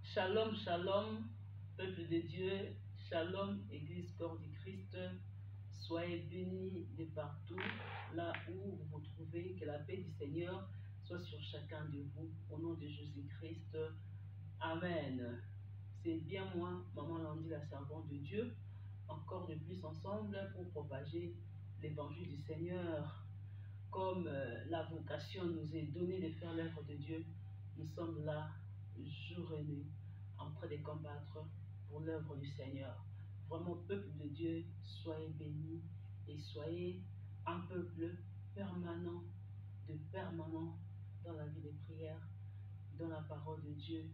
Shalom, shalom, peuple de Dieu, shalom, Église Corps du Christ, soyez bénis de partout, là où vous vous trouvez, que la paix du Seigneur soit sur chacun de vous, au nom de Jésus-Christ, Amen. C'est bien moi, Maman Landy, la servante de Dieu, encore de plus ensemble pour propager l'évangile du Seigneur. Comme la vocation nous est donnée de faire l'œuvre de Dieu, nous sommes là, jour et nuit, en train de combattre pour l'œuvre du Seigneur. Vraiment, peuple de Dieu, soyez bénis et soyez un peuple permanent dans la vie de prière, dans la parole de Dieu,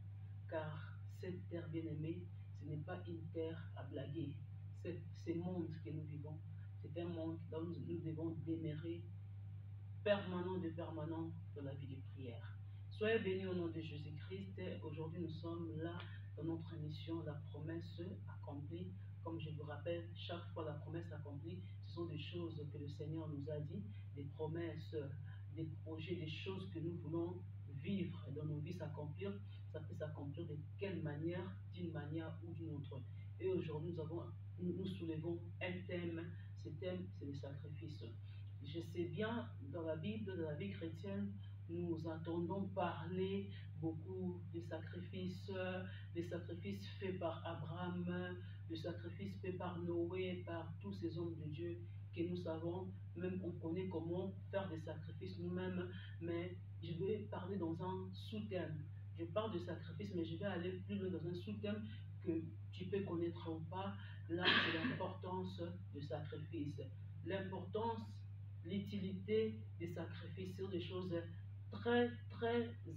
car cette terre bien-aimée, ce n'est pas une terre à blaguer. Ce monde que nous vivons, c'est un monde dont nous devons demeurer permanent dans la vie de prière. Soyez bénis au nom de Jésus-Christ. Aujourd'hui, nous sommes là dans notre émission La promesse accomplie. Comme je vous rappelle, chaque fois la promesse accomplie, ce sont des choses que le Seigneur nous a dit, des promesses, des projets, des choses que nous voulons vivre dans nos vies s'accomplir. Ça peut s'accomplir de quelle manière, d'une manière ou d'une autre. Et aujourd'hui, nous soulevons un thème. Ce thème, c'est le sacrifice. Je sais bien, dans la Bible, dans la vie chrétienne, nous entendons parler beaucoup des sacrifices faits par Abraham, des sacrifices faits par Noé, par tous ces hommes de Dieu que nous savons, même on connaît comment faire des sacrifices nous-mêmes, mais je vais parler dans un sous-thème. Je parle de sacrifice, mais je vais aller plus loin dans un sous-thème que tu peux connaître ou pas. Là, c'est l'importance du sacrifice. L'importance, l'utilité des sacrifices sont des choses très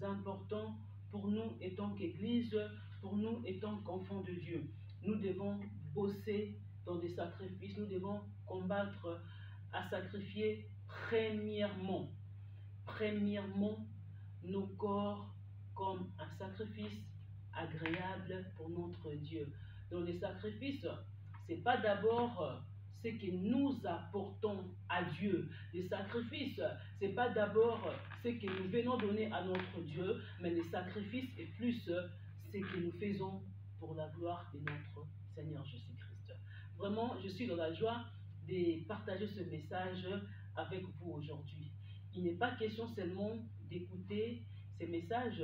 importantes pour nous étant qu'Église, pour nous étant qu'enfants de Dieu. Nous devons bosser dans des sacrifices, nous devons combattre à sacrifier premièrement nos corps comme un sacrifice agréable pour notre Dieu. Dans les sacrifices, c'est pas d'abord ce que nous apportons à Dieu. Les sacrifices, c'est pas d'abord ce que nous venons donner à notre Dieu, mais les sacrifices est plus ce que nous faisons pour la gloire de notre Seigneur Jésus-Christ. Vraiment, je suis dans la joie de partager ce message avec vous aujourd'hui. Il n'est pas question seulement d'écouter ces messages,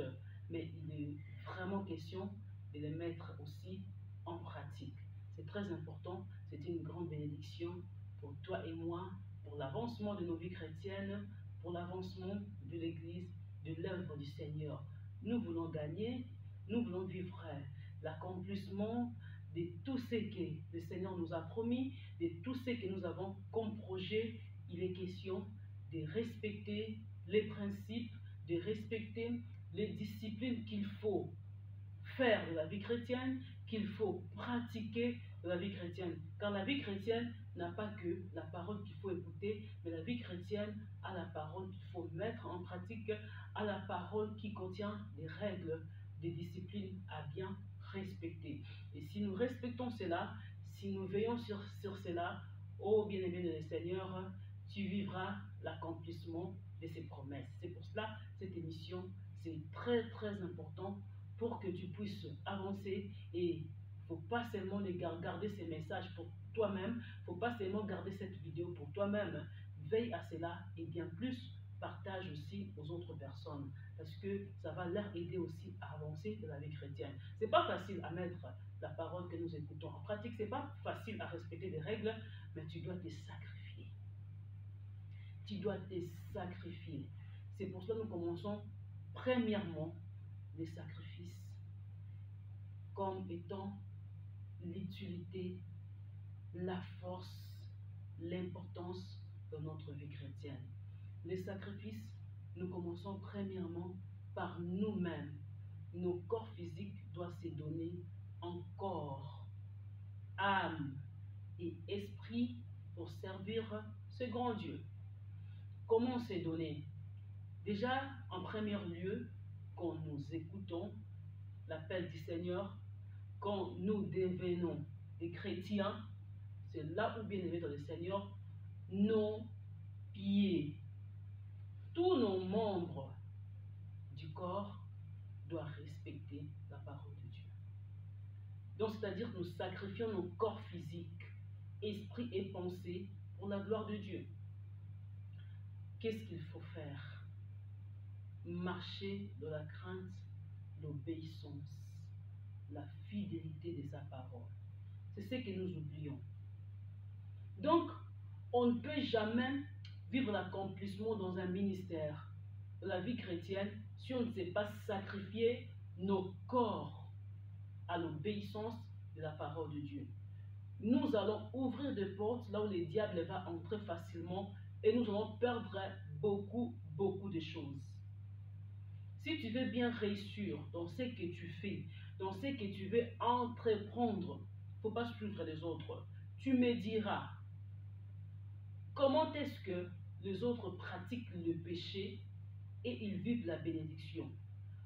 mais il est vraiment question de les mettre aussi en pratique. C'est très important, c'est une grande bénédiction pour toi et moi, pour l'avancement de nos vies chrétiennes, pour l'avancement de l'Église, de l'œuvre du Seigneur. Nous voulons gagner, nous voulons vivre l'accomplissement de tout ce que le Seigneur nous a promis, de tout ce que nous avons comme projet. Il est question de respecter les principes, de respecter les disciplines qu'il faut faire de la vie chrétienne, qu'il faut pratiquer de la vie chrétienne. Car la vie chrétienne n'a pas que la parole qu'il faut écouter, mais la vie chrétienne a la parole qu'il faut mettre en pratique, a la parole qui contient des règles, des disciplines à bien respecter. Et si nous respectons cela, si nous veillons sur cela, ô bien-aimé du Seigneur, tu vivras l'accomplissement de ses promesses. C'est pour cela, cette émission, c'est très important pour que tu puisses avancer. Et il ne faut pas seulement garder ces messages pour toi-même, il ne faut pas seulement garder cette vidéo pour toi-même. Veille à cela et bien plus, partage aussi aux autres personnes parce que ça va leur aider aussi à avancer dans la vie chrétienne. Ce n'est pas facile à mettre la parole que nous écoutons en pratique, ce n'est pas facile à respecter des règles, mais tu dois te sacrifier. Tu dois te sacrifier. C'est pour cela que nous commençons premièrement les sacrifices comme étant l'utilité, la force, l'importance de notre vie chrétienne. Les sacrifices, nous commençons premièrement par nous-mêmes. Nos corps physiques doivent se donner en corps, âme, et esprit pour servir ce grand Dieu. Comment c'est donné? Déjà, en premier lieu, quand nous écoutons l'appel du Seigneur, quand nous devenons des chrétiens, c'est là où, bien aimé dans le Seigneur, nos pieds, tous nos membres du corps doivent respecter la parole de Dieu. Donc, c'est-à-dire que nous sacrifions nos corps physiques, esprit et pensée pour la gloire de Dieu. Qu'est-ce qu'il faut faire? Marcher dans la crainte, l'obéissance, la fidélité de sa parole. C'est ce que nous oublions. Donc, on ne peut jamais vivre l'accomplissement dans un ministère, dans la vie chrétienne, si on ne sait pas sacrifier nos corps à l'obéissance de la parole de Dieu. Nous allons ouvrir des portes là où le diable va entrer facilement et nous allons perdre beaucoup de choses. Si tu veux bien réussir dans ce que tu fais, dans ce que tu veux entreprendre, il ne faut pas suivre les autres. Tu me diras, comment est-ce que les autres pratiquent le péché et ils vivent la bénédiction?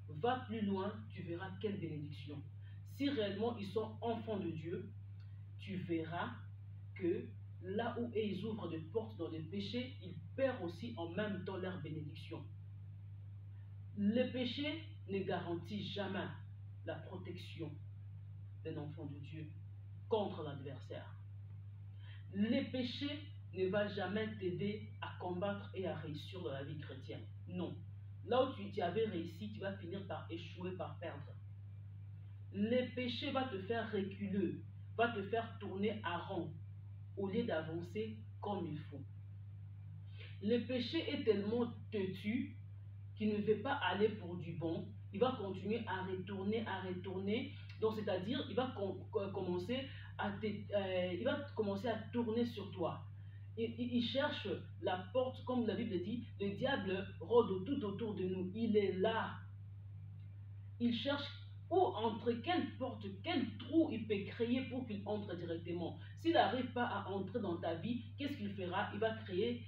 Va plus loin, tu verras quelle bénédiction. Si réellement ils sont enfants de Dieu, tu verras que là où ils ouvrent des portes dans le péché, ils perdent aussi en même temps leur bénédiction. Le péché ne garantit jamais la protection d'un enfant de Dieu contre l'adversaire. Le péché ne va jamais t'aider à combattre et à réussir dans la vie chrétienne. Non. Là où tu avais réussi, tu vas finir par échouer, par perdre. Le péché va te faire reculer, va te faire tourner à rond au lieu d'avancer comme il faut. Le péché est tellement têtu qu'il ne veut pas aller pour du bon. Il va continuer à retourner. Donc, c'est-à-dire, il va commencer à tourner sur toi. Il cherche la porte, comme la Bible dit, le diable rôde tout autour de nous. Il est là. Il cherche entre quelle porte, quel trou il peut créer pour qu'il entre directement. S'il n'arrive pas à entrer dans ta vie, qu'est-ce qu'il fera? Il va créer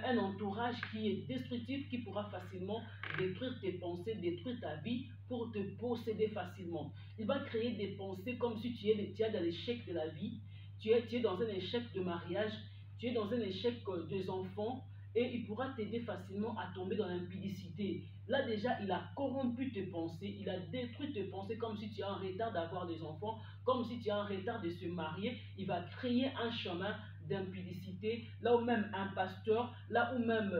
un entourage qui est destructif, qui pourra facilement détruire tes pensées, détruire ta vie pour te posséder facilement. Il va créer des pensées comme si tu es dans l'échec de la vie, tu es dans un échec de mariage, tu es dans un échec des enfants, et il pourra t'aider facilement à tomber dans l'impudicité. Là déjà, il a corrompu tes pensées, il a détruit tes pensées comme si tu es en retard d'avoir des enfants, comme si tu es en retard de se marier. Il va créer un chemin d'impudicité, là où même un pasteur, là où même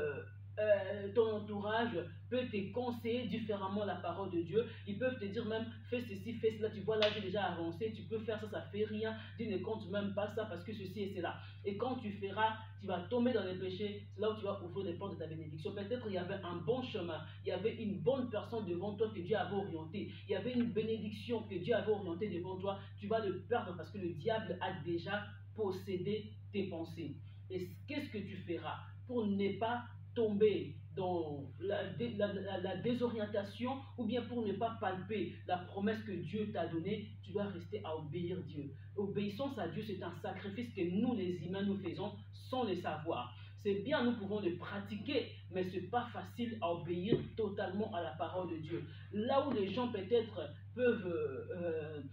ton entourage peut te conseiller différemment la parole de Dieu. Ils peuvent te dire même, fais ceci, fais cela, tu vois là j'ai déjà avancé, tu peux faire ça, ça fait rien, tu ne comptes même pas ça parce que ceci et cela. Et quand tu feras, tu vas tomber dans les péchés, c'est là où tu vas ouvrir les portes de ta bénédiction. Peut-être il y avait un bon chemin, il y avait une bonne personne devant toi que Dieu avait orientée, il y avait une bénédiction que Dieu avait orientée devant toi, tu vas le perdre parce que le diable a déjà possédé tes pensées. Et qu'est-ce que tu feras pour ne pas tomber dans la désorientation ou bien pour ne pas palper la promesse que Dieu t'a donnée? Tu dois rester à obéir Dieu. Obéissance à Dieu, c'est un sacrifice que nous les humains nous faisons sans le savoir. C'est bien, nous pouvons le pratiquer, mais ce n'est pas facile à obéir totalement à la parole de Dieu. Là où les gens peut-être peuvent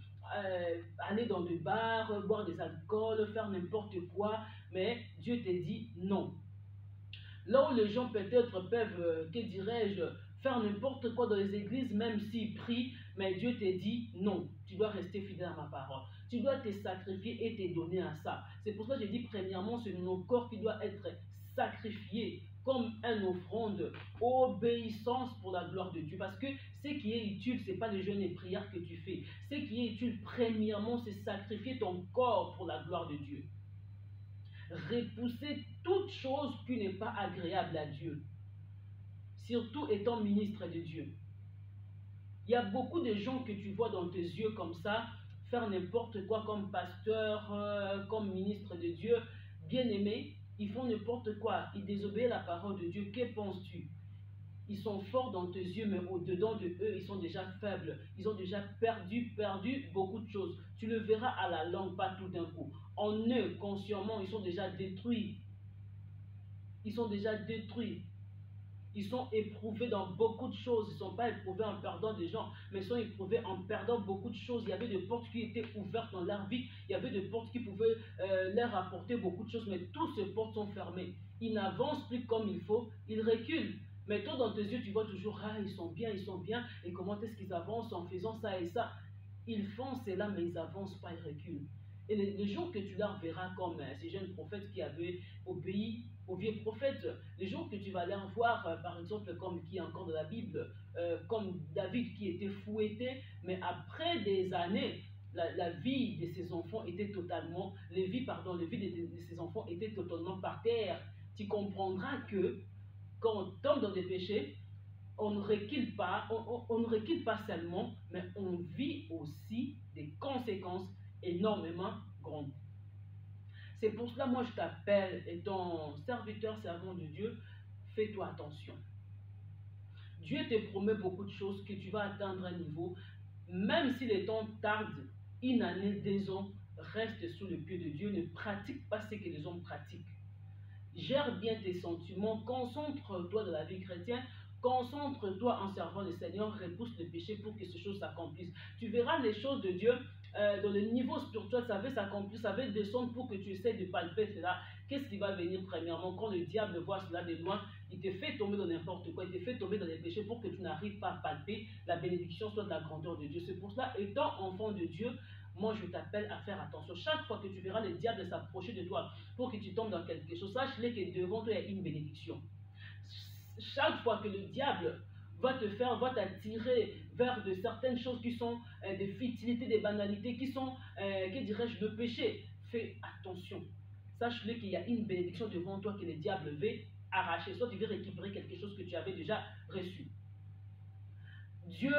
aller dans des bars, boire des alcools, faire n'importe quoi, mais Dieu te dit non. Là où les gens peut-être peuvent, que dirais-je, faire n'importe quoi dans les églises, même s'ils prient, mais Dieu te dit non, tu dois rester fidèle à ma parole. Tu dois te sacrifier et te donner à ça. C'est pour ça que je dis premièrement, c'est nos corps qui doit être sacrifié comme une offrande, obéissance pour la gloire de Dieu. Parce que ce qui est utile, ce n'est pas les jeûnes et prières que tu fais. Ce qui est utile, premièrement, c'est sacrifier ton corps pour la gloire de Dieu. Repousser toute chose qui n'est pas agréable à Dieu, surtout étant ministre de Dieu. Il y a beaucoup de gens que tu vois dans tes yeux comme ça, faire n'importe quoi comme pasteur, comme ministre de Dieu, bien-aimé, ils font n'importe quoi, ils désobéissent la parole de Dieu. Que penses-tu? Ils sont forts dans tes yeux, mais au-dedans de eux, ils sont déjà faibles. Ils ont déjà perdu beaucoup de choses. Tu le verras à la langue, pas tout d'un coup. en eux, consciemment, ils sont déjà détruits. Ils sont déjà détruits. Ils sont éprouvés dans beaucoup de choses. Ils ne sont pas éprouvés en perdant des gens, mais ils sont éprouvés en perdant beaucoup de choses. Il y avait des portes qui étaient ouvertes dans leur vie. Il y avait des portes qui pouvaient leur apporter beaucoup de choses, mais toutes ces portes sont fermées. Ils n'avancent plus comme il faut. Ils reculent. Mais toi, dans tes yeux, tu vois toujours, ah, ils sont bien, et comment est-ce qu'ils avancent en faisant ça et ça. Ils font cela, mais ils n'avancent pas, ils reculent. Et les jours que tu leur verras comme ces jeunes prophètes qui avaient obéi aux vieux prophètes, les jours que tu vas les voir, par exemple, comme qui est encore de la Bible, comme David qui était fouetté, mais après des années, la vie de ses enfants était totalement, les vies de ses enfants étaient totalement par terre. Tu comprendras que quand on tombe dans des péchés, on ne recule pas, on ne recule pas seulement, mais on vit aussi des conséquences énormément grandes. C'est pour cela, moi, je t'appelle, étant serviteur, servant de Dieu, fais-toi attention. Dieu te promet beaucoup de choses, que tu vas atteindre un niveau, même si les temps tardent, une année, 2 ans, reste sous le pied de Dieu, ne pratique pas ce que les hommes pratiquent. Gère bien tes sentiments, concentre-toi dans la vie chrétienne, concentre-toi en servant le Seigneur, repousse le péché pour que ces choses s'accomplissent. Tu verras les choses de Dieu dans le niveau spirituel, ça va s'accomplir, ça va descendre pour que tu essaies de palper cela. Qu'est-ce qui va venir premièrement? Quand le diable voit cela de loin, il te fait tomber dans n'importe quoi, il te fait tomber dans les péchés pour que tu n'arrives pas à palper la bénédiction, soit de la grandeur de Dieu. C'est pour cela, étant enfant de Dieu, moi je t'appelle à faire attention. Chaque fois que tu verras le diable s'approcher de toi pour que tu tombes dans quelque chose, sache-le que devant toi il y a une bénédiction. Chaque fois que le diable va t'attirer vers de certaines choses qui sont des futilités, des banalités, qui sont, que dirais-je, le péché, fais attention. Sache-le qu'il y a une bénédiction devant toi que le diable veut arracher. Soit tu veux récupérer quelque chose que tu avais déjà reçu. Dieu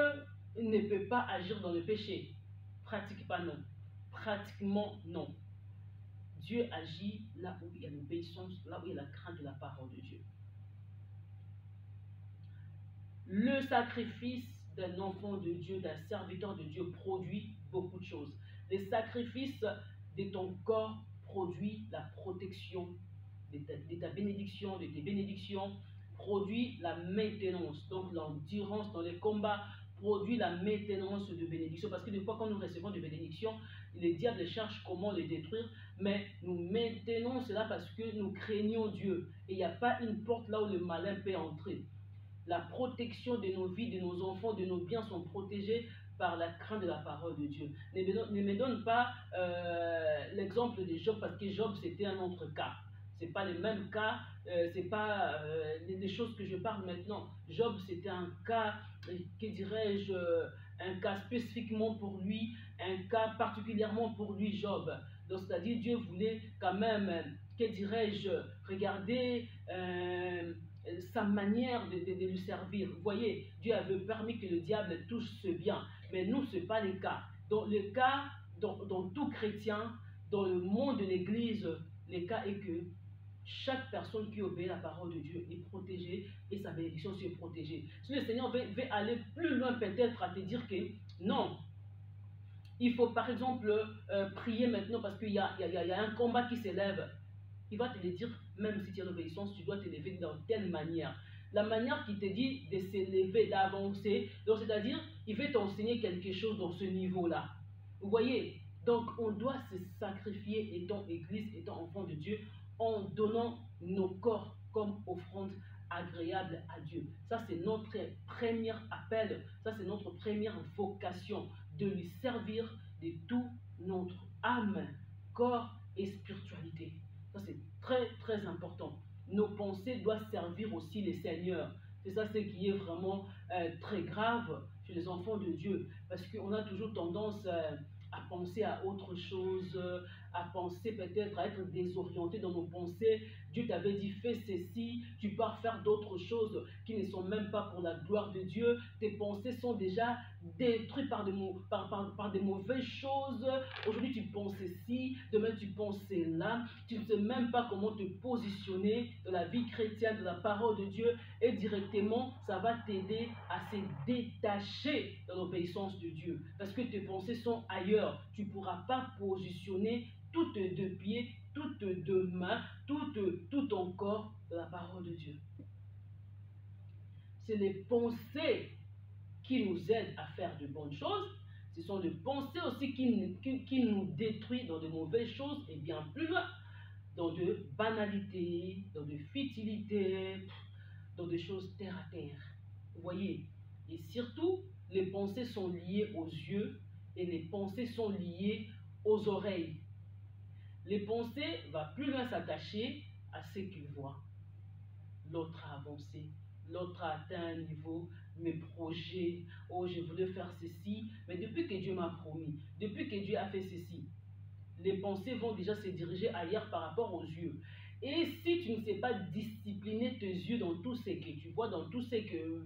ne peut pas agir dans le péché. Pratique pas, non. Pratiquement non. Dieu agit là où il y a l'obéissance, là où il y a la crainte de la parole de Dieu. Le sacrifice d'un enfant de Dieu, d'un serviteur de Dieu produit beaucoup de choses. Le sacrifice de ton corps produit la protection de ta bénédiction, de tes bénédictions, produit la maintenance, donc l'endurance dans les combats, produit la maintenance de bénédictions. Parce que des fois, quand nous recevons des bénédictions, les diables cherchent comment les détruire, mais nous maintenons cela parce que nous craignons Dieu. Et il n'y a pas une porte là où le malin peut entrer. La protection de nos vies, de nos enfants, de nos biens sont protégés par la crainte de la parole de Dieu. Ne me donne pas l'exemple de Job, parce que Job c'était un autre cas. Ce n'est pas le même cas, ce n'est pas les choses que je parle maintenant. Job c'était un cas, que dirais-je, un cas spécifiquement pour lui, un cas particulièrement pour lui, Job. Donc c'est-à-dire Dieu voulait quand même, que dirais-je, regarder sa manière de lui servir. Vous voyez, Dieu avait permis que le diable touche ce bien, mais nous, ce n'est pas le cas. Dans le cas, dans tout chrétien, dans le monde de l'Église, le cas est que chaque personne qui obéit à la parole de Dieu est protégée et sa bénédiction aussi est protégée. Si le Seigneur veut aller plus loin peut-être à te dire que non, il faut par exemple prier maintenant parce qu'il y a un combat qui s'élève. Il va te le dire, même si tu as l'obéissance, tu dois te lever dans telle manière. La manière qui te dit de s'élever, d'avancer, donc c'est-à-dire, il veut t'enseigner quelque chose dans ce niveau-là. Vous voyez, donc on doit se sacrifier étant Église, étant enfant de Dieu, en donnant nos corps comme offrande agréable à Dieu. Ça, c'est notre premier appel, ça, c'est notre première vocation, de lui servir de tout notre âme, corps et spiritualité. Ça, c'est très, très important. Nos pensées doivent servir aussi les seigneurs. C'est ça ce qui est vraiment très grave chez les enfants de Dieu. Parce qu'on a toujours tendance à penser à autre chose, à penser peut-être à être désorienté dans nos pensées. Dieu t'avait dit fais ceci, tu pars faire d'autres choses qui ne sont même pas pour la gloire de Dieu. Tes pensées sont déjà détruites par des mauvaises choses. Aujourd'hui tu penses ceci, demain tu penses là. Tu ne sais même pas comment te positionner dans la vie chrétienne, de la parole de Dieu, et directement ça va t'aider à se détacher de l'obéissance de Dieu. Parce que tes pensées sont ailleurs. Tu ne pourras pas positionner toutes tes deux pieds, toutes tes deux mains, tout ton corps de la parole de Dieu. C'est les pensées qui nous aident à faire de bonnes choses. Ce sont les pensées aussi qui nous détruisent dans de mauvaises choses et bien plus loin, dans de banalités, dans de futilités, dans des choses terre à terre. Vous voyez? Et surtout, les pensées sont liées aux yeux et les pensées sont liées aux oreilles. Les pensées vont plus loin s'attacher à ce qu'ils voient. L'autre a avancé, l'autre a atteint un niveau, mes projets, oh je voulais faire ceci, mais depuis que Dieu m'a promis, depuis que Dieu a fait ceci, les pensées vont déjà se diriger ailleurs par rapport aux yeux. Et si tu ne sais pas discipliner tes yeux dans tout ce que tu vois, dans tout ce que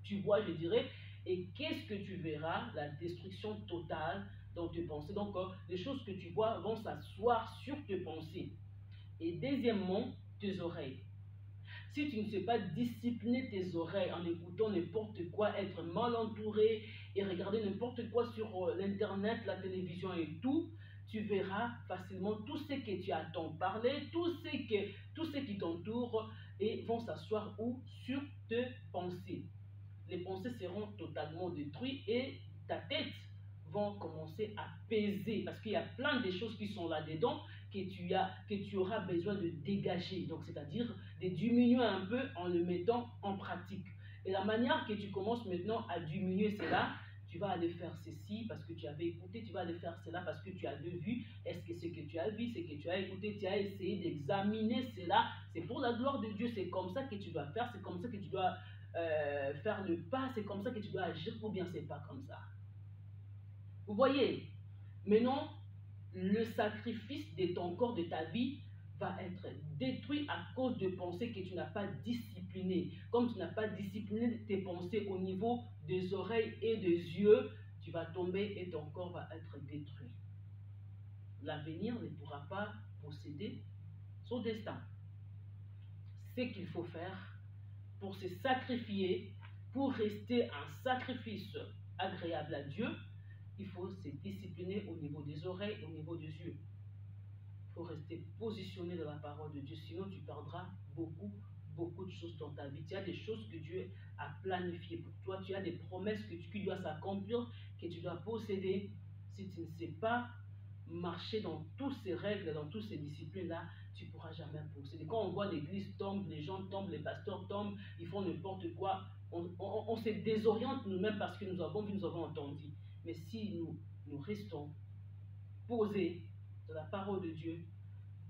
tu vois, je dirais, et qu'est-ce que tu verras? La destruction totale dans tes pensées. Donc, les choses que tu vois vont s'asseoir sur tes pensées. Et deuxièmement, tes oreilles. Si tu ne sais pas discipliner tes oreilles en écoutant n'importe quoi, être mal entouré et regarder n'importe quoi sur l'internet, la télévision et tout, tu verras facilement tout ce que tu attends parler, tout ce qui t'entoure et vont s'asseoir où? Sur tes pensées. Les pensées seront totalement détruites et ta tête vont commencer à peser parce qu'il y a plein de choses qui sont là-dedans que tu auras besoin de dégager. Donc, c'est-à-dire de diminuer un peu en le mettant en pratique. Et la manière que tu commences maintenant à diminuer cela, tu vas aller faire ceci parce que tu avais écouté, tu vas aller faire cela parce que tu avais vu. Est-ce que ce que tu as vu, ce que tu as écouté, tu as essayé d'examiner cela? C'est pour la gloire de Dieu, c'est comme ça que tu dois faire, c'est comme ça que tu dois faire le pas, c'est comme ça que tu dois agir, ou bien c'est pas comme ça. Vous voyez, maintenant, le sacrifice de ton corps, de ta vie, va être détruit à cause de pensées que tu n'as pas disciplinées. Comme tu n'as pas discipliné tes pensées au niveau des oreilles et des yeux, tu vas tomber et ton corps va être détruit. L'avenir ne pourra pas posséder son destin. Ce qu'il faut faire pour se sacrifier, pour rester un sacrifice agréable à Dieu, il faut se discipliner au niveau des oreilles, au niveau des yeux. Il faut rester positionné dans la parole de Dieu, sinon tu perdras beaucoup de choses dans ta vie. Tu as des choses que Dieu a planifiées pour toi, tu as des promesses qui doivent s'accomplir, que tu dois posséder. Si tu ne sais pas marcher dans toutes ces règles, dans toutes ces disciplines-là, tu ne pourras jamais posséder. Quand on voit l'église tombe, les gens tombent, les pasteurs tombent, ils font n'importe quoi, on se désoriente nous-mêmes parce que nous avons vu, nous avons entendu. Mais si nous restons posés dans la parole de Dieu,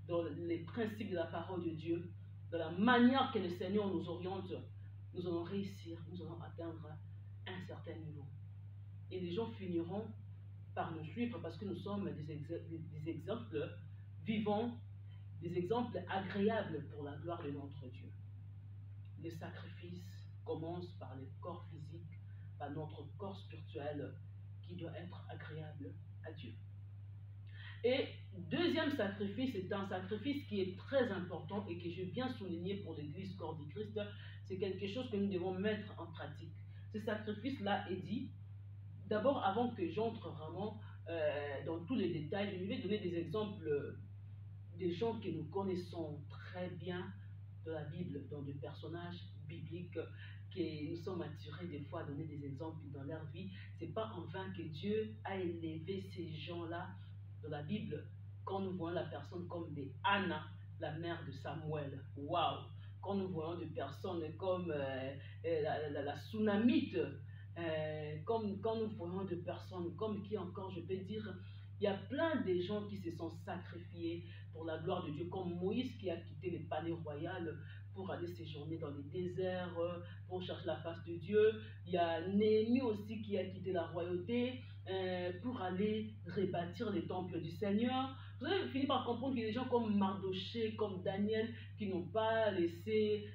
dans les principes de la parole de Dieu, dans la manière que le Seigneur nous oriente, nous allons réussir, nous allons atteindre un certain niveau. Et les gens finiront par nous suivre parce que nous sommes des exemples vivants, des exemples agréables pour la gloire de notre Dieu. Le sacrifice commence par le corps physique, par notre corps spirituel qui doit être agréable à Dieu. Et deuxième sacrifice, c'est un sacrifice qui est très important et que je viens souligner pour l'Église corps du Christ. C'est quelque chose que nous devons mettre en pratique. Ce sacrifice-là est dit, d'abord avant que j'entre vraiment dans tous les détails, je vais donner des exemples des gens que nous connaissons très bien de la Bible, dans des personnages bibliques que nous sommes attirés des fois à donner des exemples dans leur vie. Ce n'est pas en vain que Dieu a élevé ces gens-là dans la Bible, quand nous voyons la personne comme des Anna, la mère de Samuel. Waouh! Quand nous voyons des personnes comme la Tsunamite, quand nous voyons des personnes comme qui encore, je peux dire, il y a plein de gens qui se sont sacrifiés pour la gloire de Dieu, comme Moïse qui a quitté le palais royal pour aller séjourner dans les déserts, pour chercher la face de Dieu. Il y a Néhémie aussi qui a quitté la royauté pour aller rebâtir les temples du Seigneur. Vous avez fini par comprendre qu'il y a des gens comme Mardoché, comme Daniel, qui n'ont pas laissé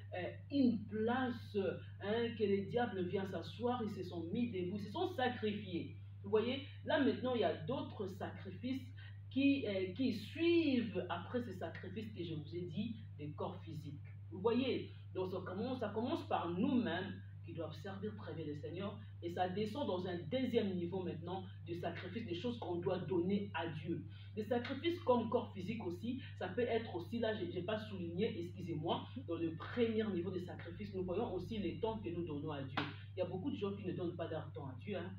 une place, que les diables viennent s'asseoir, ils se sont mis debout, ils se sont sacrifiés. Vous voyez, là maintenant il y a d'autres sacrifices qui suivent après ces sacrifices que je vous ai dit, des corps physiques. Vous voyez, donc ça commence par nous-mêmes qui doivent servir très bien le Seigneur. Et ça descend dans un deuxième niveau maintenant de sacrifice, des choses qu'on doit donner à Dieu. Des sacrifices comme corps physique aussi, ça peut être aussi, là je n'ai pas souligné, excusez-moi, dans le premier niveau de sacrifice, nous voyons aussi les temps que nous donnons à Dieu. Il y a beaucoup de gens qui ne donnent pas leur temps à Dieu. Hein.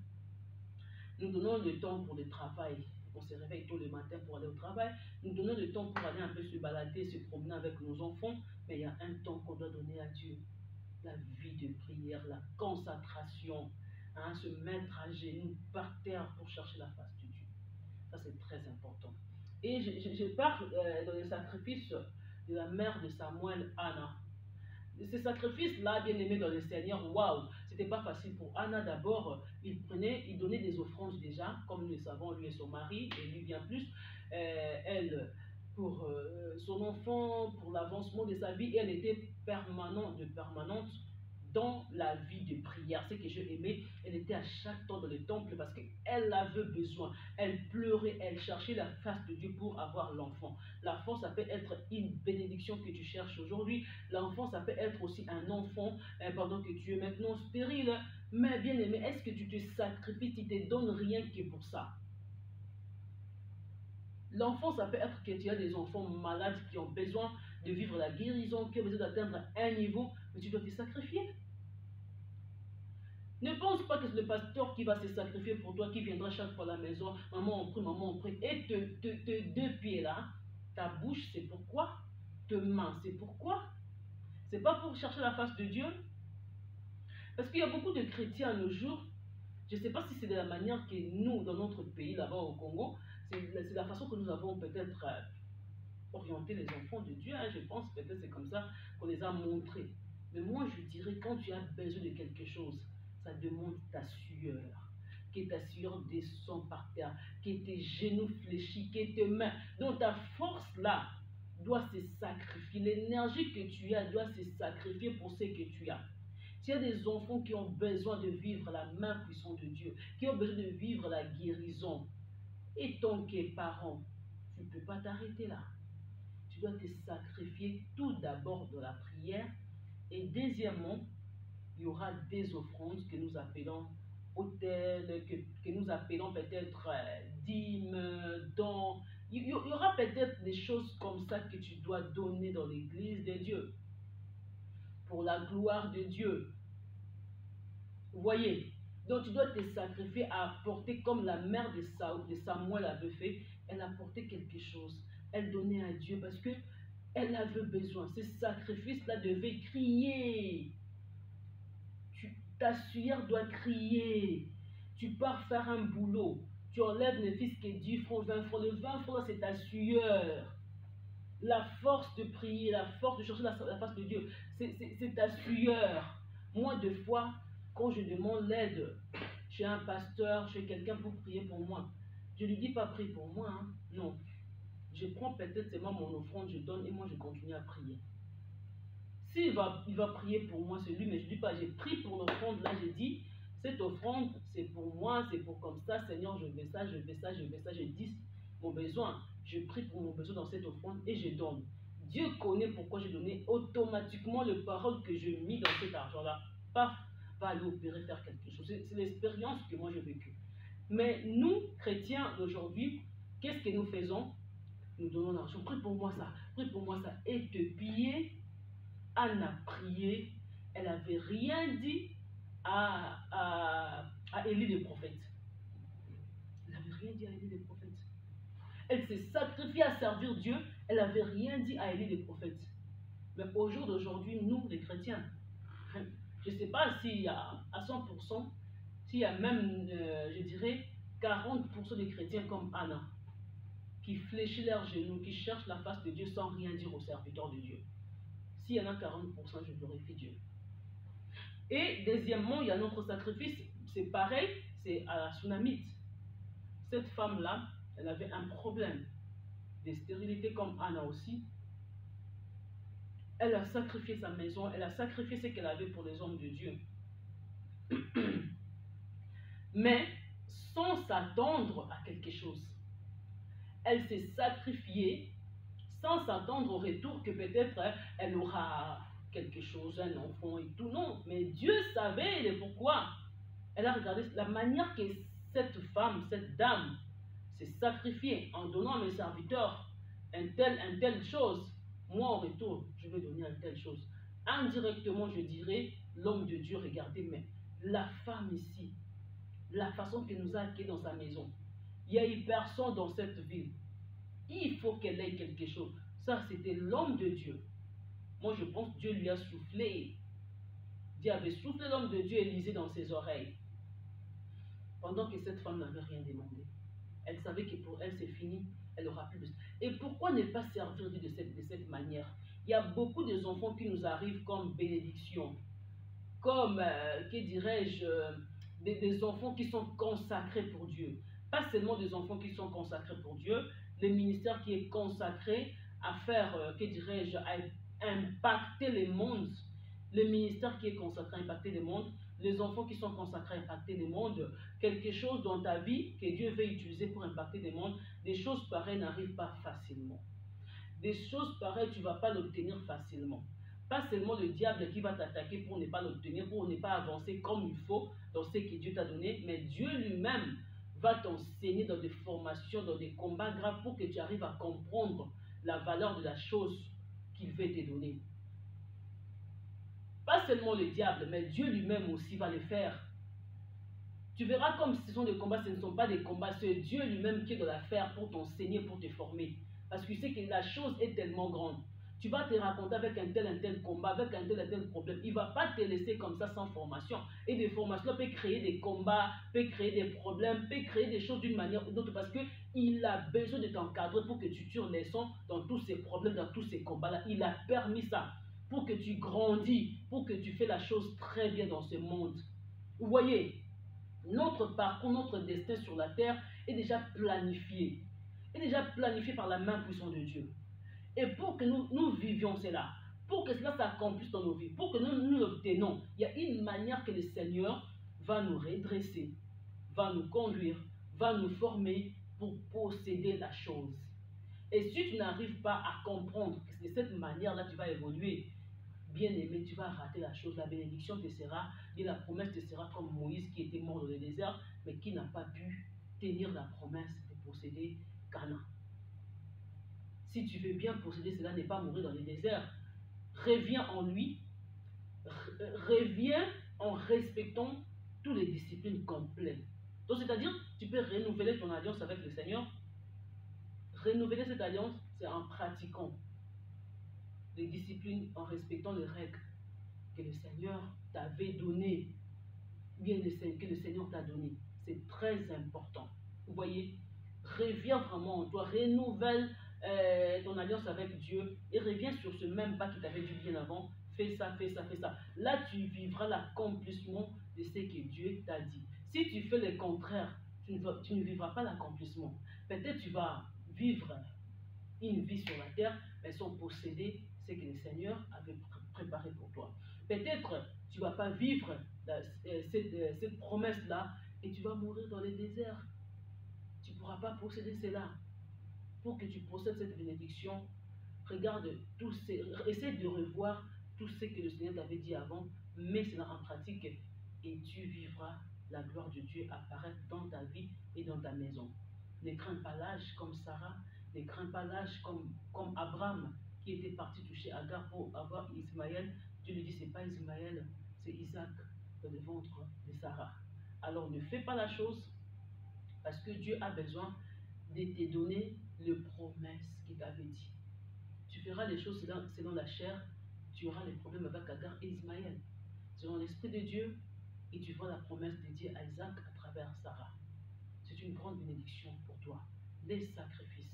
Nous donnons le temps pour le travail. On se réveille tôt le matin pour aller au travail. Nous donnons le temps pour aller un peu se balader, se promener avec nos enfants. Mais il y a un temps qu'on doit donner à Dieu. La vie de prière, la concentration, hein, se mettre à genoux par terre pour chercher la face de Dieu. Ça, c'est très important. Et je parle dans le sacrifice de la mère de Samuel, Anna. Ces sacrifices-là, bien aimés dans le Seigneur, waouh, c'était pas facile pour Anna. D'abord, il donnait des offrandes déjà, comme nous le savons, lui et son mari, et lui bien plus. Elle, pour son enfant, pour l'avancement de sa vie, elle était permanente dans la vie de prière. Ce que j'ai aimé, elle était à chaque temps dans le temple parce qu'elle avait besoin. Elle pleurait, elle cherchait la face de Dieu pour avoir l'enfant. L'enfant, ça peut être une bénédiction que tu cherches aujourd'hui. L'enfant, ça peut être aussi un enfant pendant que tu es maintenant stérile. Mais bien aimé, est-ce que tu te sacrifies, tu te donnes rien que pour ça? L'enfant, ça peut être que tu as des enfants malades qui ont besoin de vivre la guérison, qui ont besoin d'atteindre un niveau, mais tu dois te sacrifier. Ne pense pas que c'est le pasteur qui va se sacrifier pour toi, qui viendra chaque fois à la maison, maman on prie, et tes deux pieds là, ta bouche c'est pourquoi, tes mains c'est pourquoi, c'est pas pour chercher la face de Dieu. Parce qu'il y a beaucoup de chrétiens à nos jours, je ne sais pas si c'est de la manière que nous, dans notre pays, là-bas au Congo, c'est la façon que nous avons peut-être orienté les enfants de Dieu, hein, je pense peut-être c'est comme ça qu'on les a montrés. Mais moi je dirais, quand tu as besoin de quelque chose, ça demande ta sueur. Que ta sueur descend par terre, que tes genoux fléchis, que tes mains. Donc ta force là doit se sacrifier. L'énergie que tu as doit se sacrifier pour ce que tu as. Tu as des enfants qui ont besoin de vivre la main puissante de Dieu, qui ont besoin de vivre la guérison. Et tant que parent, tu ne peux pas t'arrêter là. Tu dois te sacrifier tout d'abord dans la prière. Et deuxièmement, il y aura des offrandes que nous appelons autels, que nous appelons peut-être dîmes, dons. Il y aura peut-être des choses comme ça que tu dois donner dans l'église de Dieu. Pour la gloire de Dieu. Vous voyez? Donc tu dois te sacrifier à apporter comme la mère de Samuel avait fait. Elle apportait quelque chose. Elle donnait à Dieu parce que elle avait besoin. Ce sacrifice-là devait crier. Ta sueur doit crier. Tu pars faire un boulot. Tu enlèves le fils qui est 10 francs, 20 francs. Le 20 francs, c'est ta sueur. La force de prier, la force de chercher la face de Dieu, c'est ta sueur. Moi, des fois, quand je demande l'aide chez un pasteur, chez quelqu'un pour prier pour moi, je ne lui dis pas prie pour moi. Hein. Non. Je prends peut-être seulement mon offrande, je donne et moi je continue à prier. S'il va prier pour moi, c'est lui, mais je ne dis pas, j'ai pris pour l'offrande, là j'ai dit, cette offrande, c'est pour moi, c'est pour comme ça, Seigneur, je veux ça, je veux ça, je veux ça, je dis mon besoin, je prie pour mon besoin dans cette offrande et je donne. Dieu connaît pourquoi j'ai donné, automatiquement les paroles que je mis dans cet argent-là, paf, va aller opérer, faire quelque chose. C'est l'expérience que moi j'ai vécue. Mais nous, chrétiens d'aujourd'hui, qu'est-ce que nous faisons? Nous donnons l'argent, prie pour moi ça, et te piller. Anne a prié, elle n'avait rien dit à Élie le prophète. Elle n'avait rien dit à Élie le prophète. Elle s'est sacrifiée à servir Dieu, elle n'avait rien dit à Élie le prophète. Mais au jour d'aujourd'hui, nous, les chrétiens, je ne sais pas s'il y a à 100%, s'il y a même, je dirais, 40% des chrétiens comme Anna, qui fléchissent leurs genoux, qui cherchent la face de Dieu sans rien dire aux serviteurs de Dieu. S'il y en a 40%, je glorifie Dieu. Et deuxièmement, il y a notre sacrifice, c'est pareil, c'est à la Sunamite. Cette femme-là, elle avait un problème de stérilité comme Anna aussi. Elle a sacrifié sa maison, elle a sacrifié ce qu'elle avait pour les hommes de Dieu. Mais sans s'attendre à quelque chose. Elle s'est sacrifiée sans s'attendre au retour que peut-être elle aura quelque chose, un enfant et tout. Non, mais Dieu savait le pourquoi. Elle a regardé la manière que cette femme, cette dame, s'est sacrifiée en donnant à mes serviteurs une telle chose. Moi, en retour, je vais donner une telle chose. Indirectement, je dirais, l'homme de Dieu, regardez, mais la femme ici, la façon qu'elle nous a accueillis dans sa maison, il y a eu personne dans cette ville. Il faut qu'elle ait quelque chose. Ça, c'était l'homme de Dieu. Moi, je pense que Dieu lui a soufflé. Dieu avait soufflé l'homme de Dieu Élisée dans ses oreilles. Pendant que cette femme n'avait rien demandé. Elle savait que pour elle, c'est fini. Elle aura plus de... Et pourquoi ne pas servir Dieu de cette manière? Il y a beaucoup d'enfants qui nous arrivent comme bénédiction. Comme, que dirais-je, des enfants qui sont consacrés pour Dieu. Pas seulement des enfants qui sont consacrés pour Dieu, le ministère qui est consacré à faire, que dirais-je, à impacter les mondes. Le ministère qui est consacré à impacter les mondes, les enfants qui sont consacrés à impacter les mondes, quelque chose dans ta vie que Dieu veut utiliser pour impacter les mondes, des choses pareilles n'arrivent pas facilement. Des choses pareilles, tu ne vas pas l'obtenir facilement. Pas seulement le diable qui va t'attaquer pour ne pas l'obtenir, pour ne pas avancer comme il faut dans ce que Dieu t'a donné, mais Dieu lui-même va t'enseigner dans des formations, dans des combats graves pour que tu arrives à comprendre la valeur de la chose qu'il veut te donner. Pas seulement le diable, mais Dieu lui-même aussi va le faire. Tu verras comme ce sont des combats, ce ne sont pas des combats, c'est Dieu lui-même qui est dans l'affaire pour t'enseigner, pour te former. Parce qu'il sait que la chose est tellement grande. Tu vas te raconter avec un tel combat, avec un tel problème. Il ne va pas te laisser comme ça sans formation. Et des formations peuvent créer des combats, peuvent créer des problèmes, peuvent créer des choses d'une manière ou d'autre parce qu'il a besoin de t'encadrer pour que tu tires les sons dans tous ces problèmes, dans tous ces combats-là. Il a permis ça pour que tu grandis, pour que tu fais la chose très bien dans ce monde. Vous voyez, notre parcours, notre destin sur la terre est déjà planifié. Est déjà planifié par la main puissante de Dieu. Et pour que nous vivions cela, pour que cela s'accomplisse dans nos vies, pour que nous l'obtenions, il y a une manière que le Seigneur va nous redresser, va nous conduire, va nous former pour posséder la chose. Et si tu n'arrives pas à comprendre que c'est de cette manière-là que tu vas évoluer, bien aimé, tu vas rater la chose. La bénédiction te sera, et la promesse te sera comme Moïse qui était mort dans le désert, mais qui n'a pas pu tenir la promesse de posséder Canaan. Si tu veux bien posséder cela, n'est pas mourir dans le désert. Reviens en lui, reviens en respectant toutes les disciplines complètes. Donc, c'est-à-dire, tu peux renouveler ton alliance avec le Seigneur. Renouveler cette alliance, c'est en pratiquant les disciplines, en respectant les règles que le Seigneur t'avait données, bien que le Seigneur t'a donné. C'est très important. Vous voyez, reviens vraiment en toi, renouvelle ton alliance avec Dieu et reviens sur ce même pas qui t'avait dit bien avant. Fais ça, fais ça, fais ça. Là, tu vivras l'accomplissement de ce que Dieu t'a dit. Si tu fais le contraire, tu ne vivras pas l'accomplissement. Peut-être tu vas vivre une vie sur la terre, mais sans posséder ce que le Seigneur avait préparé pour toi. Peut-être tu ne vas pas vivre cette promesse-là et tu vas mourir dans le désert. Tu ne pourras pas posséder cela. Pour que tu possèdes cette bénédiction, regarde essaie de revoir tout ce que le Seigneur t'avait dit avant, mets cela en pratique et tu vivras la gloire de Dieu apparaître dans ta vie et dans ta maison. Ne crains pas l'âge comme Sarah, ne crains pas l'âge comme Abraham qui était parti toucher Agar pour avoir Ismaël. Dieu lui dit, c'est pas Ismaël, c'est Isaac dans le ventre de Sarah. Alors ne fais pas la chose parce que Dieu a besoin de te donner les promesses qu'il t'avait dit. Tu feras les choses selon la chair, tu auras les problèmes avec Agar et Ismaël. Selon l'Esprit de Dieu, et tu vois la promesse de Dieu à Isaac à travers Sarah. C'est une grande bénédiction pour toi. Les sacrifices.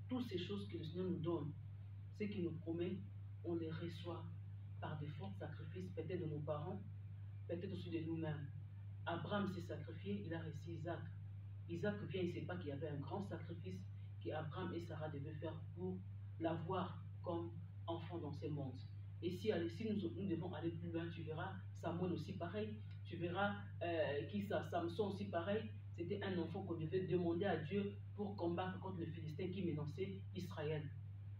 Toutes ces choses que le Seigneur nous donne, ce qu'il nous promet, on les reçoit par des forts sacrifices, peut-être de nos parents, peut-être aussi de nous-mêmes. Abraham s'est sacrifié, il a reçu Isaac. Isaac vient, il ne sait pas qu'il y avait un grand sacrifice qu'Abraham et Sarah devaient faire pour l'avoir comme enfant dans ce monde. Et si nous devons aller plus loin, tu verras Samuel aussi pareil, tu verras Samson aussi pareil. C'était un enfant qu'on devait demander à Dieu pour combattre contre le Philistin qui menaçait Israël.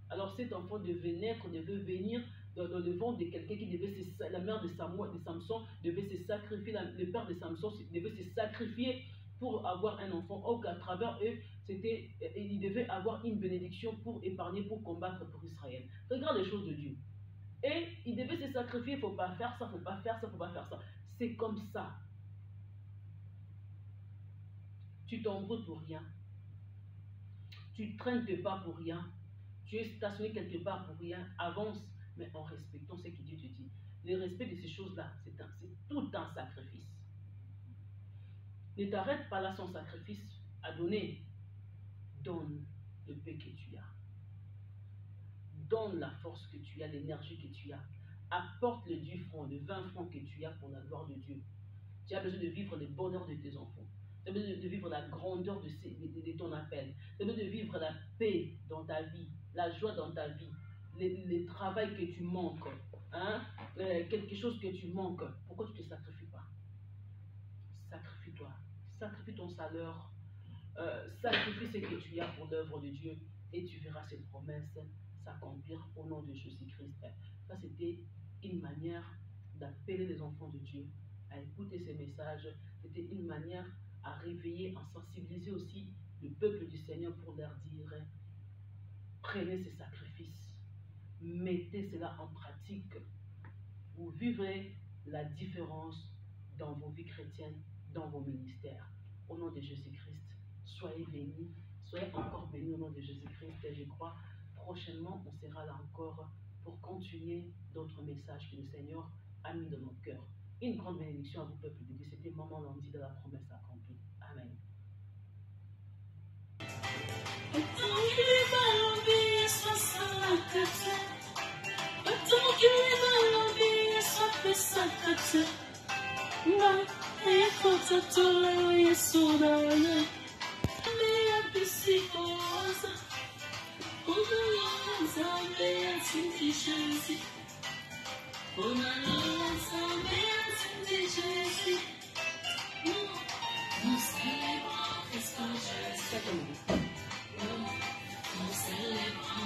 Alors cet enfant devait naître, devait venir dans le ventre de quelqu'un qui devait la mère de Samson devait se sacrifier, le père de Samson devait se sacrifier pour avoir un enfant. Or qu'à travers eux, ils devaient avoir une bénédiction pour épargner, pour combattre pour Israël. Regarde les choses de Dieu. Et ils devaient se sacrifier, il ne faut pas faire ça, il ne faut pas faire ça, il ne faut pas faire ça. C'est comme ça. Tu t'embrouilles pour rien. Tu ne traînes pas pour rien. Tu es stationné quelque part pour rien. Avance, mais en respectant ce que Dieu te dit. Le respect de ces choses-là, c'est tout un sacrifice. Ne t'arrête pas là sans sacrifice à donner. Donne le paix que tu as. Donne la force que tu as, l'énergie que tu as. Apporte le 10 francs, le 20 francs que tu as pour la gloire de Dieu. Tu as besoin de vivre le bonheur de tes enfants. Tu as besoin de vivre la grandeur de ton appel. Tu as besoin de vivre la paix dans ta vie, la joie dans ta vie, le travail que tu manques, hein? Quelque chose que tu manques. Pourquoi tu ne te sacrifies pas? Sacrifie-toi. Sacrifie ton salaire. Sacrifie ce que tu as pour l'œuvre de Dieu et tu verras ces promesses s'accomplir au nom de Jésus-Christ. Ça, c'était une manière d'appeler les enfants de Dieu à écouter ces messages. C'était une manière à réveiller, à sensibiliser aussi le peuple du Seigneur pour leur dire: prenez ces sacrifices, mettez cela en pratique. Vous vivrez la différence dans vos vies chrétiennes, dans vos ministères. Au nom de Jésus-Christ, soyez bénis, soyez encore bénis au nom de Jésus-Christ. Et je crois, prochainement, on sera là encore pour continuer d'autres messages que le Seigneur a mis dans nos cœurs. Une grande bénédiction à vous, peuple de Dieu. C'était Maman Lundi de la promesse accomplie. Amen. Nous célébrons